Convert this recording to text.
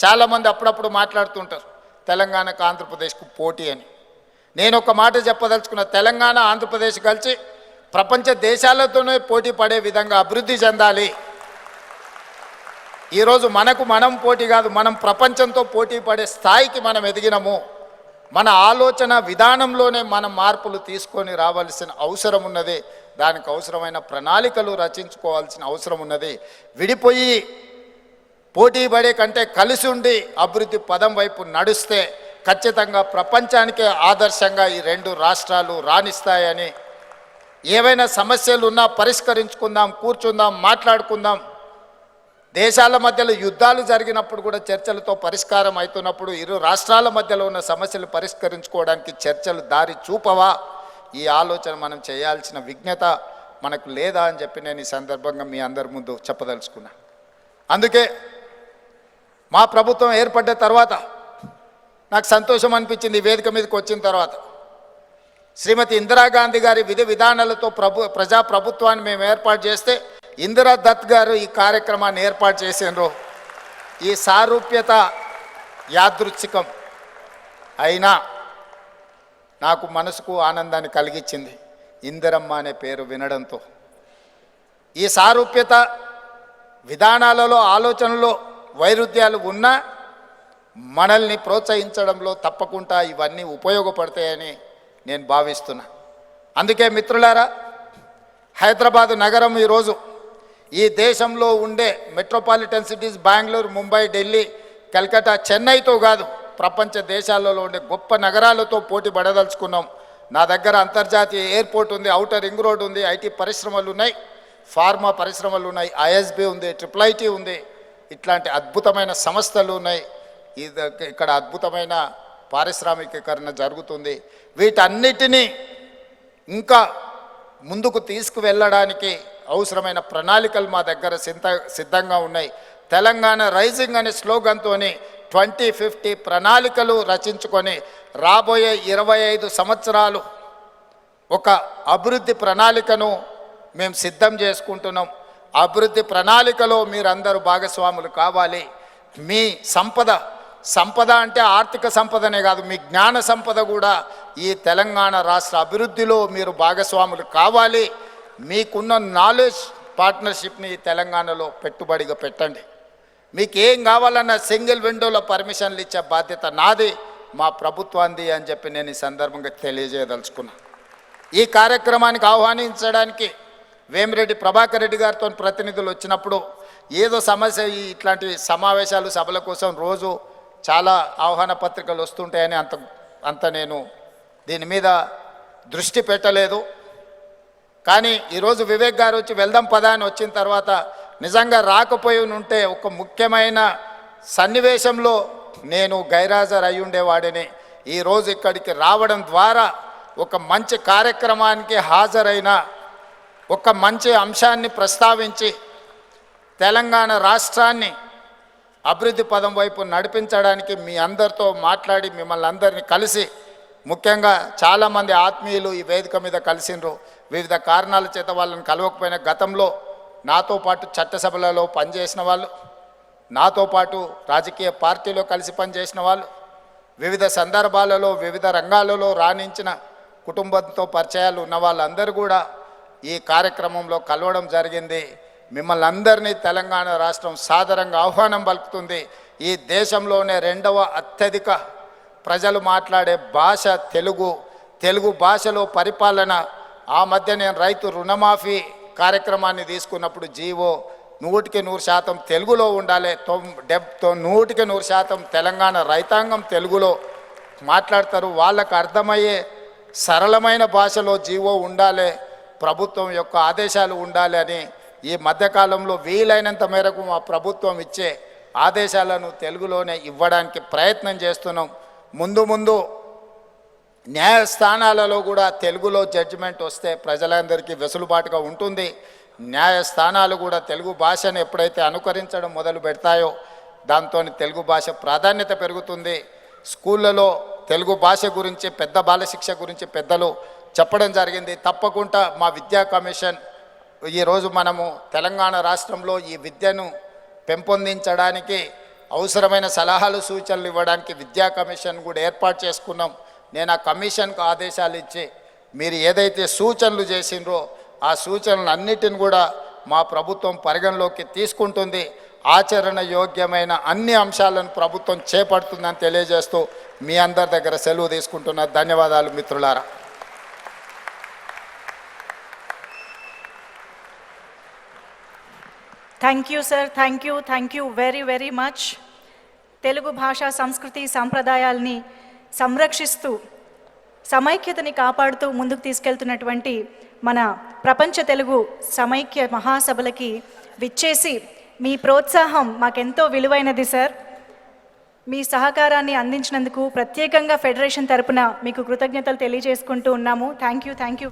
చాలామంది అప్పుడప్పుడు మాట్లాడుతుంటారు తెలంగాణకు ఆంధ్రప్రదేశ్కు పోటీ అని. నేను ఒక మాట చెప్పదలుచుకున్న, తెలంగాణ ఆంధ్రప్రదేశ్ కలిసి ప్రపంచ దేశాలతోనే పోటీ పడే విధంగా అభివృద్ధి చెందాలి. ఈరోజు మనకు మనం పోటీ కాదు, మనం ప్రపంచంతో పోటీ పడే స్థాయికి మనం ఎదిగినము. మన ఆలోచన విధానంలోనే మనం మార్పులు తీసుకొని రావాల్సిన అవసరం ఉన్నది. దానికి అవసరమైన ప్రణాళికలు రచించుకోవాల్సిన అవసరం ఉన్నది. విడిపోయి పోటీ పడే కంటే కలిసి ఉండి అభివృద్ధి పదం వైపు నడుస్తే ఖచ్చితంగా ప్రపంచానికే ఆదర్శంగా ఈ రెండు రాష్ట్రాలు రాణిస్తాయని, ఏవైనా సమస్యలు ఉన్నా పరిష్కరించుకుందాం, కూర్చుందాం, మాట్లాడుకుందాం. దేశాల మధ్యలో యుద్ధాలు జరిగినప్పుడు కూడా చర్చలతో పరిష్కారం అవుతున్నప్పుడు ఇరు రాష్ట్రాల మధ్యలో ఉన్న సమస్యలు పరిష్కరించుకోవడానికి చర్చలు దారి చూపవా? ఈ ఆలోచన మనం చేయాల్సిన విజ్ఞత మనకు లేదా అని చెప్పి నేను ఈ సందర్భంగా మీ అందరి ముందు చెప్పదలుచుకున్నా. అందుకే మా ప్రభుత్వం ఏర్పడ్డ తర్వాత నాకు సంతోషం అనిపించింది. ఈ వేదిక మీదకి వచ్చిన తర్వాత శ్రీమతి ఇందిరాగాంధీ గారి విధి విధానాలతో ప్రజాప్రభుత్వాన్ని మేము ఏర్పాటు చేస్తే ఇందిరా దత్ గారు ఈ కార్యక్రమాన్ని ఏర్పాటు చేసినారు. ఈ సారూప్యత యాదృచ్ఛికం అయినా నాకు మనసుకు ఆనందాన్ని కలిగించింది ఇందిరమ్మ అనే పేరు వినడంతో. ఈ సారూప్యత విధానాలలో ఆలోచనలో వైరుధ్యాలు ఉన్నా మనల్ని ప్రోత్సహించడంలో తప్పకుండా ఇవన్నీ ఉపయోగపడతాయని నేను భావిస్తున్నా. అందుకే మిత్రులారా, హైదరాబాదు నగరం ఈరోజు ఈ దేశంలో ఉండే మెట్రోపాలిటన్ సిటీస్ బెంగళూరు, ముంబై, ఢిల్లీ, కలకత్తా, చెన్నైతో కాదు, ప్రపంచ దేశాలలో ఉండే గొప్ప నగరాలతో పోటీ పడదలుచుకున్నాం. నా దగ్గర అంతర్జాతీయ ఎయిర్పోర్ట్ ఉంది, ఔటర్ రింగ్ రోడ్ ఉంది, ఐటీ పరిశ్రమలు ఉన్నాయి, ఫార్మా పరిశ్రమలు ఉన్నాయి, ఐఎస్బి ఉంది, IIIT ఉంది. ఇట్లాంటి అద్భుతమైన సంస్థలు ఉన్నాయి. ఇక్కడ అద్భుతమైన పారిశ్రామికీకరణ జరుగుతుంది. వీటన్నిటినీ ఇంకా ముందుకు తీసుకువెళ్ళడానికి అవసరమైన ప్రణాళికలు మా దగ్గర సిద్ధంగా ఉన్నాయి. తెలంగాణ రైజింగ్ అనే స్లోగన్తో 2050 ప్రణాళికలు రచించుకొని రాబోయే 25 సంవత్సరాలు ఒక అభివృద్ధి ప్రణాళికను మేము సిద్ధం చేసుకుంటున్నాం. అభివృద్ధి ప్రణాళికలో మీరందరూ భాగస్వాములు కావాలి. మీ సంపద అంటే ఆర్థిక సంపదనే కాదు, మీ జ్ఞాన సంపద కూడా ఈ తెలంగాణ రాష్ట్ర అభివృద్ధిలో మీరు భాగస్వాములు కావాలి. మీకున్న నాలెడ్జ్ పార్ట్నర్షిప్ని తెలంగాణలో పెట్టుబడిగా పెట్టండి. మీకు ఏం కావాలన్న సింగిల్ విండోలో పర్మిషన్లు ఇచ్చే బాధ్యత నాది, మా ప్రభుత్వాన్ని అని చెప్పి నేను ఈ సందర్భంగా తెలియజేయదలుచుకున్నా. ఈ కార్యక్రమానికి ఆహ్వానించడానికి వేమిరెడ్డి ప్రభాకర్ రెడ్డి గారితో ప్రతినిధులు వచ్చినప్పుడు ఏదో సమస్య, ఇట్లాంటి సమావేశాలు సభల కోసం రోజు చాలా ఆహ్వాన పత్రికలు వస్తుంటాయని అంత నేను దీని మీద దృష్టి పెట్టలేదు. కానీ ఈరోజు వివేక్ గారు వచ్చి వెళ్దాం పదా అని వచ్చిన తర్వాత నిజంగా రాకపోయి ఉంటే ఒక ముఖ్యమైన సన్నివేశంలో నేను గైరాజర్ అయి ఉండేవాడిని. ఈరోజు ఇక్కడికి రావడం ద్వారా ఒక మంచి కార్యక్రమానికి హాజరైన, ఒక మంచి అంశాన్ని ప్రస్తావించి తెలంగాణ రాష్ట్రాన్ని అభివృద్ధి పదం వైపు నడిపించడానికి మీ అందరితో మాట్లాడి మిమ్మల్ని అందరినీ కలిసి, ముఖ్యంగా చాలామంది ఆత్మీయులు ఈ వేదిక మీద కలిసిండ్రు. వివిధ కారణాల చేత వాళ్ళని కలవకపోయిన గతంలో నాతో పాటు చట్టసభలలో పనిచేసిన వాళ్ళు, నాతో పాటు రాజకీయ పార్టీలో కలిసి పనిచేసిన వాళ్ళు, వివిధ సందర్భాలలో వివిధ రంగాలలో రాణించిన కుటుంబంతో పరిచయాలు ఉన్న వాళ్ళందరూ కూడా ఈ కార్యక్రమంలో కలవడం జరిగింది. మిమ్మల్ని అందరినీ తెలంగాణ రాష్ట్రం సాదరంగా ఆహ్వానం పలుకుతుంది. ఈ దేశంలోనే 2వ అత్యధిక ప్రజలు మాట్లాడే భాష తెలుగు భాషలో పరిపాలన. ఆ మధ్య నేను రైతు రుణమాఫీ కార్యక్రమాన్ని తీసుకున్నప్పుడు జీవో 100% తెలుగులో ఉండాలి, 100% తెలంగాణ రైతాంగం తెలుగులో మాట్లాడతారు, వాళ్ళకు అర్థమయ్యే సరళమైన భాషలో జీవో ఉండాలి, ప్రభుత్వం యొక్క ఆదేశాలు ఉండాలి అని ఈ మధ్యకాలంలో వీలైనంత మేరకు మా ప్రభుత్వం ఇచ్చే ఆదేశాలను తెలుగులోనే ఇవ్వడానికి ప్రయత్నం చేస్తున్నాం. ముందు న్యాయస్థానాలలో కూడా తెలుగులో జడ్జిమెంట్ వస్తే ప్రజలందరికీ వెసులుబాటుగా ఉంటుంది. న్యాయస్థానాలు కూడా తెలుగు భాషను ఎప్పుడైతే అనుకరించడం మొదలు పెడతాయో దాంతో తెలుగు భాష ప్రాధాన్యత పెరుగుతుంది. స్కూళ్ళలో తెలుగు భాష గురించి, పెద్ద బాలశిక్ష గురించి పెద్దలు చెప్పడం జరిగింది. తప్పకుండా మా విద్యా కమిషన్ ఈరోజు మనము తెలంగాణ రాష్ట్రంలో ఈ విద్యను పెంపొందించడానికి అవసరమైన సలహాలు సూచనలు ఇవ్వడానికి విద్యా కమిషన్ కూడా ఏర్పాటు చేసుకున్నాం. నేను ఆ కమిషన్కు ఆదేశాలు ఇచ్చి మీరు ఏదైతే సూచనలు చేసిండ్రో ఆ సూచనలు అన్నిటిని కూడా మా ప్రభుత్వం పరిగణలోకి తీసుకుంటుంది. ఆచరణ యోగ్యమైన అన్ని అంశాలను ప్రభుత్వం చేపడుతుందని తెలియజేస్తూ మీ అందరి దగ్గర సెలవు తీసుకుంటున్నా. ధన్యవాదాలు మిత్రులారా. Thank you sir, thank you very very much. Telugu భాష సంస్కృతి సంప్రదాయాల్ని సంరక్షిస్తూ సమైక్యతని కాపాడుతూ ముందుకు తీసుకెళ్తున్నటువంటి మన ప్రపంచ తెలుగు సమైక్య మహాసభలకి విచ్చేసి మీ ప్రోత్సాహం మాకెంతో విలువైనది సార్. మీ సహకారాన్ని అందించినందుకు ప్రత్యేకంగా ఫెడరేషన్ తరపున మీకు కృతజ్ఞతలు తెలియజేసుకుంటూ ఉన్నాము. Thank you.